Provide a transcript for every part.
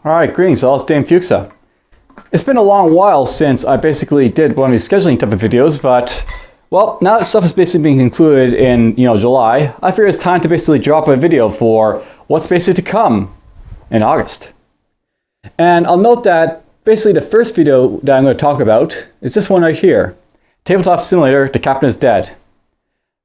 Alright, greetings all, it's DFuxa. It's been a long while since I basically did one of these scheduling type of videos, but, well, now that stuff is basically being concluded in, July, I figure it's time to basically drop a video for what's basically to come in August. And I'll note that basically the first video that I'm going to talk about is this one right here, Tabletop Simulator, The Captain is Dead.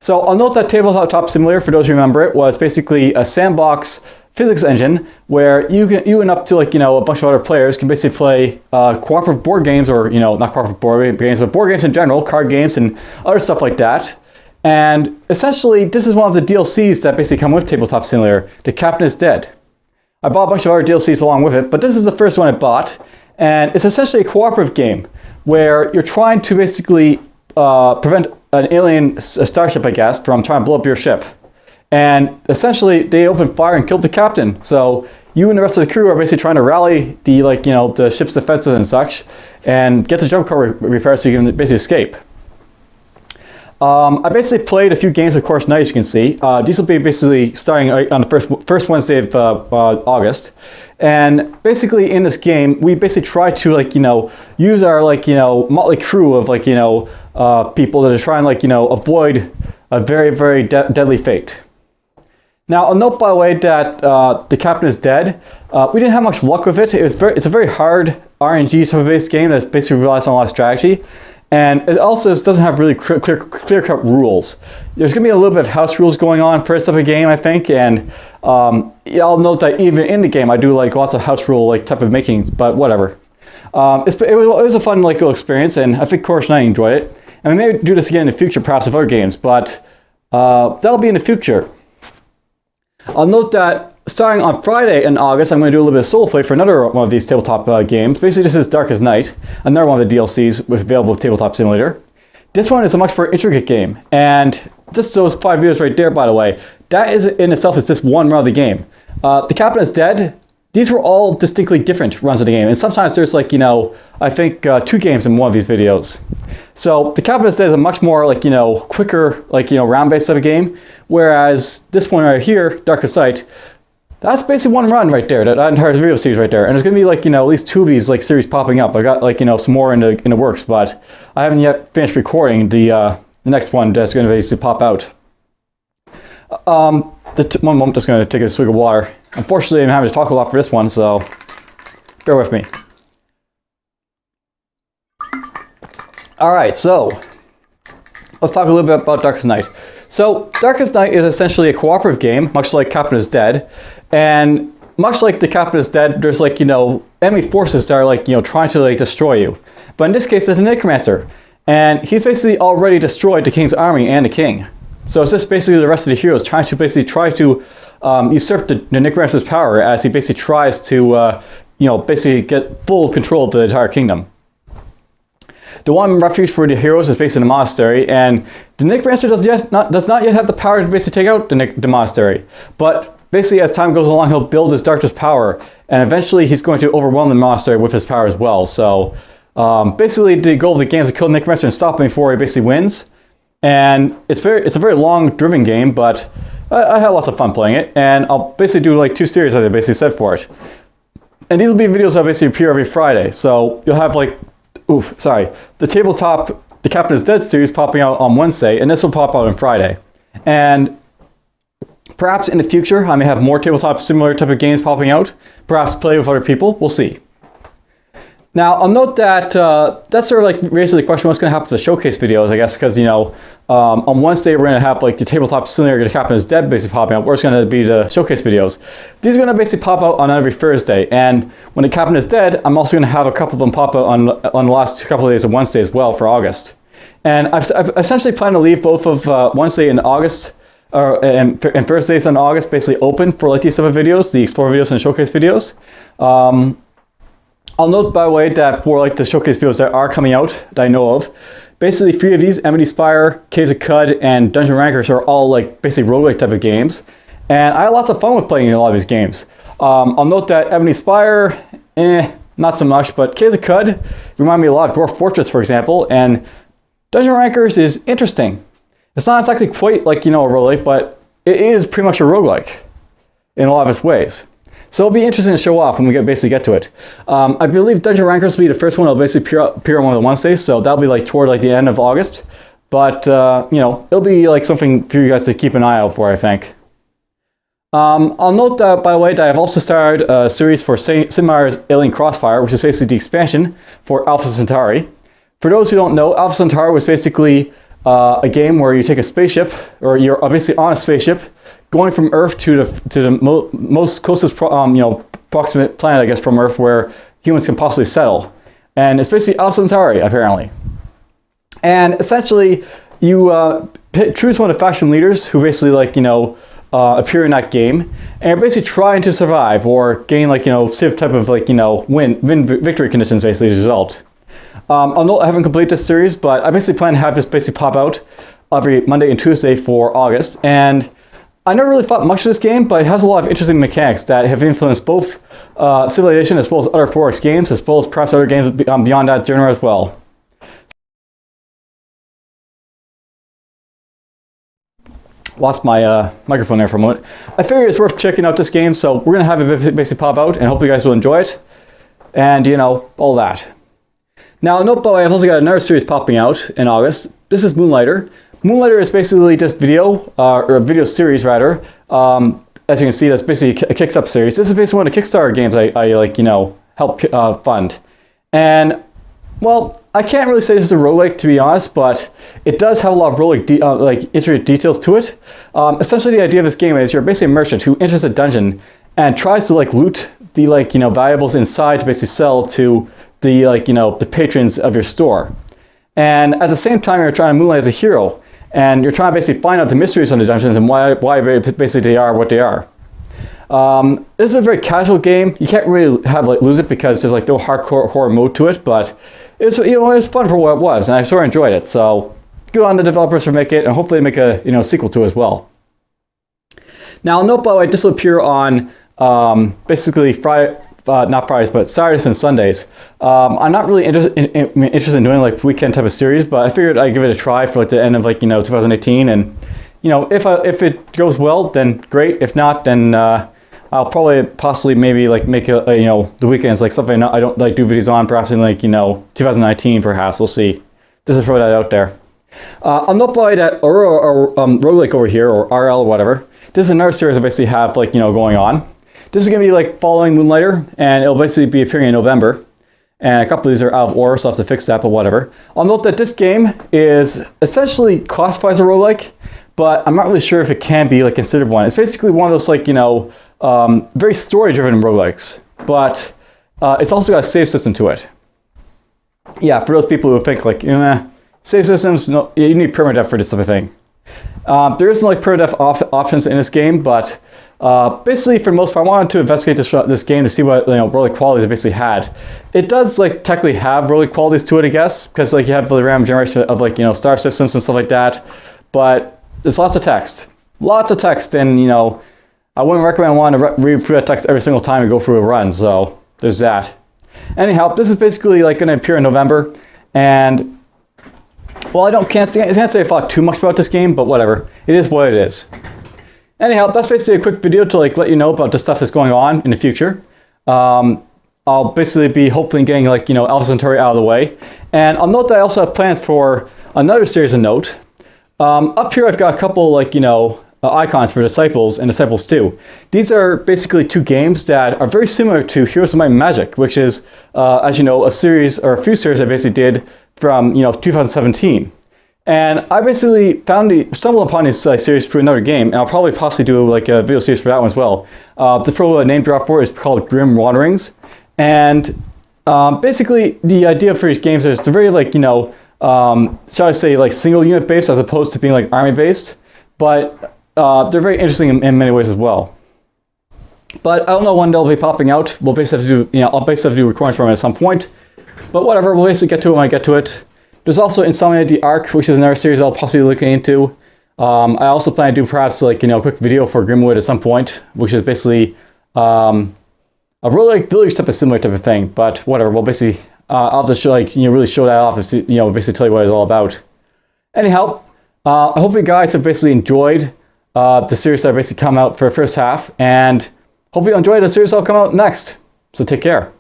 So I'll note that Tabletop Simulator, for those who remember it, was basically a sandbox physics engine where you and up to a bunch of other players can basically play cooperative board games, or not cooperative board games, but board games in general, card games and other stuff like that. And essentially, this is one of the DLCs that basically come with Tabletop Simulator. The Captain is Dead. I bought a bunch of other DLCs along with it, but this is the first one I bought, and it's essentially a cooperative game where you're trying to basically prevent an alien starship, I guess, from trying to blow up your ship. And essentially, they opened fire and killed the captain. So you and the rest of the crew are basically trying to rally the ship's defenses and such, and get the jump car repaired so you can basically escape. I basically played a few games of course tonight, as you can see. These will be basically starting on the first Wednesday of August. And basically in this game, we basically try to use our motley crew of people that are trying avoid a very, very deadly fate. Now, I'll note, by the way, that The Captain is Dead. We didn't have much luck with it. It's a very hard RNG type of based game that basically relies on a lot of strategy. And it also doesn't have really clear-cut rules. There's going to be a little bit of house rules going on for this type of game, I think. And I'll note that even in the game, I do lots of house rule type of making, but whatever. It was a fun little experience, and I think Course and I enjoyed it. And we may do this again in the future, perhaps with other games, but that'll be in the future. I'll note that starting on Friday in August, I'm going to do a little bit of solo play for another one of these tabletop games. Basically, this is Darkest Night, another one of the DLCs available with Tabletop Simulator. This one is a much more intricate game, and just those 5 videos right there, by the way, that is in itself is just one run of the game. The Captain is Dead. These were all distinctly different runs of the game, and sometimes there's I think 2 games in one of these videos. So the Captain is Dead is a much more quicker round-based type of game, whereas this one right here, Darkest Night, that's basically one run right there. That entire video series right there, and there's gonna be at least 2 of these series popping up. I got some more in the works, but I haven't yet finished recording the next one that's gonna basically pop out. One moment, just gonna take a swig of water. Unfortunately, I'm having to talk a lot for this one, so bear with me. Alright, so let's talk a little bit about Darkest Night. So, Darkest Night is essentially a cooperative game, much like Captain is Dead. And much like The Captain is Dead, there's enemy forces that are trying to destroy you. But in this case, there's a necromancer, and he's basically already destroyed the king's army and the king. So it's just basically the rest of the heroes trying to usurp the necromancer's power, as he basically tries to basically get full control of the entire kingdom. The one refuge for the heroes is based in the monastery, and the necromancer does not yet have the power to basically take out the monastery. But basically, as time goes along, he'll build his darkest power, and eventually he's going to overwhelm the monastery with his power as well. So basically, the goal of the game is to kill the necromancer and stop him before he basically wins. And it's a very long, driven game, but I had lots of fun playing it, and I'll basically do 2 series, as I basically said, for it. And these will be videos that basically appear every Friday, so you'll have the Tabletop, The Captain is Dead series popping out on Wednesday, and this will pop out on Friday. And perhaps in the future, I may have more Tabletop Simulator type of games popping out, perhaps play with other people, we'll see. Now, I'll note that that's sort of raises the question, what's going to happen to the showcase videos, I guess, because, on Wednesday we're going to have the Tabletop Simulator, The Captain is Dead basically popping out, where it's going to be the showcase videos. These are going to basically pop out on every Thursday, and when The Captain is Dead, I'm also going to have a couple of them pop out on the last couple of days of Wednesday as well for August. And I've essentially planned to leave both of Wednesday and August, and Thursdays in August basically open for these type of videos, the Explore videos and Showcase videos. I'll note, by the way, that for the showcase videos that are coming out, that I know of, basically 3 of these, Enmity Spire, Caves of Cud, and Dungeon Rankers, are all basically roguelike type of games. And I had lots of fun with playing a lot of these games. I'll note that Enmity Spire, not so much, but Caves of Cud remind me a lot of Dwarf Fortress, for example, and Dungeon Rankers is interesting. It's not exactly quite a roguelike, but it is pretty much a roguelike in a lot of its ways. So it'll be interesting to show off when we basically get to it. I believe Dungeon Rankers will be the first one that'll basically appear on one of the Wednesdays, so that'll be like toward like the end of August. But you know, it'll be like something for you guys to keep an eye out for, I think. I'll note that, by the way, that I've also started a series for Sid Meier's Alien Crossfire, which is basically the expansion for Alpha Centauri. For those who don't know, Alpha Centauri was basically a game where you take a spaceship, or you're basically on a spaceship, going from Earth to the most closest proximate planet, I guess, from Earth where humans can possibly settle. And it's basically Alpha Centauri, apparently. And essentially, you choose one of the faction leaders who basically, like, appear in that game, and you're basically trying to survive or gain, like, some type of, like, victory conditions, basically, as a result. I'll note I haven't completed this series, but I basically plan to have this basically pop out every Monday and Tuesday for August. And I never really thought much of this game, but it has a lot of interesting mechanics that have influenced both Civilization as well as other 4X games, as well as perhaps other games beyond that genre as well. Lost my microphone there for a moment. I figure it's worth checking out this game, so we're going to have it basically pop out, and hope you guys will enjoy it. And, all that. Now, note, by the way, I've also got another series popping out in August. This is Moonlighter. Moonlighter is basically just video, or a video series, rather. As you can see, that's basically a Kickstarter series. This is basically one of the Kickstarter games I help fund. And, well, I can't really say this is a roguelike, to be honest, but it does have a lot of roguelike intricate details to it. Essentially, the idea of this game is you're basically a merchant who enters a dungeon and tries to loot the valuables inside to basically sell to the the patrons of your store. And at the same time, you're trying to moonlight as a hero, and you're trying to basically find out the mysteries on the dungeons and why basically they are what they are. This is a very casual game. You can't really lose it because there's no hardcore horror mode to it, but it's it was fun for what it was, and I sort of enjoyed it. So good on the developers for making it, and hopefully make a sequel to it as well. Now, note, by the way, this will appear on basically not Fridays, but Saturdays and Sundays. I'm not really interested in doing weekend type of series, but I figured I'd give it a try for the end of 2018, and if it goes well, then great. If not, then I'll probably possibly maybe make the weekends something I don't do videos on, perhaps in 2019 perhaps. We'll see. Just to throw that out there. I'll note by that roguelike over here, or RL or whatever. This is another series I basically have going on. This is going to be following Moonlighter, and it'll basically be appearing in November. And a couple of these are out of order, so I'll have to fix that, but whatever. I'll note that this game is essentially classified as a roguelike, but I'm not really sure if it can be considered one. It's basically one of those very story-driven roguelikes, but it's also got a save system to it. Yeah, for those people who think save systems, no, you need permadeath for this type of thing. There isn't permadeath options in this game, but basically, for the most part, I wanted to investigate this game to see what roguelike qualities it basically had. It does technically have roguelike qualities to it, I guess, because you have the random generation of star systems and stuff like that. But there's lots of text, and I wouldn't recommend wanting to read through that text every single time you go through a run. So there's that. Anyhow, this is basically going to appear in November, and well, I can't say I thought too much about this game, but whatever. It is what it is. Anyhow, that's basically a quick video to let you know about the stuff that's going on in the future. I'll basically be hopefully getting Alpha Centauri out of the way, and I'll note that I also have plans for another series of note. Up here, I've got a couple icons for Disciples and Disciples 2. These are basically two games that are very similar to Heroes of Might and Magic, which is, as you know, a series or a few series I basically did from 2017. And I basically stumbled upon this series through another game, and I'll probably possibly do a video series for that one as well. The throw a name drop for it is called Grim Wanderings, and basically the idea for these games is they're very shall I say single unit based as opposed to being army based, but they're very interesting in many ways as well. But I don't know when they'll be popping out. We'll basically have to do I'll basically have to do recordings for them at some point. But whatever, we'll basically get to it when I get to it. There's also Insomnia the Ark, which is another series I'll possibly be looking into. I also plan to do perhaps a quick video for Grimwood at some point, which is basically a really village type of similar type of thing. But whatever, we'll basically I'll just really show that off and basically tell you what it's all about. Anyhow, I hope you guys have basically enjoyed the series that basically come out for the first half, and Hopefully you enjoyed the series that'll come out next. So take care.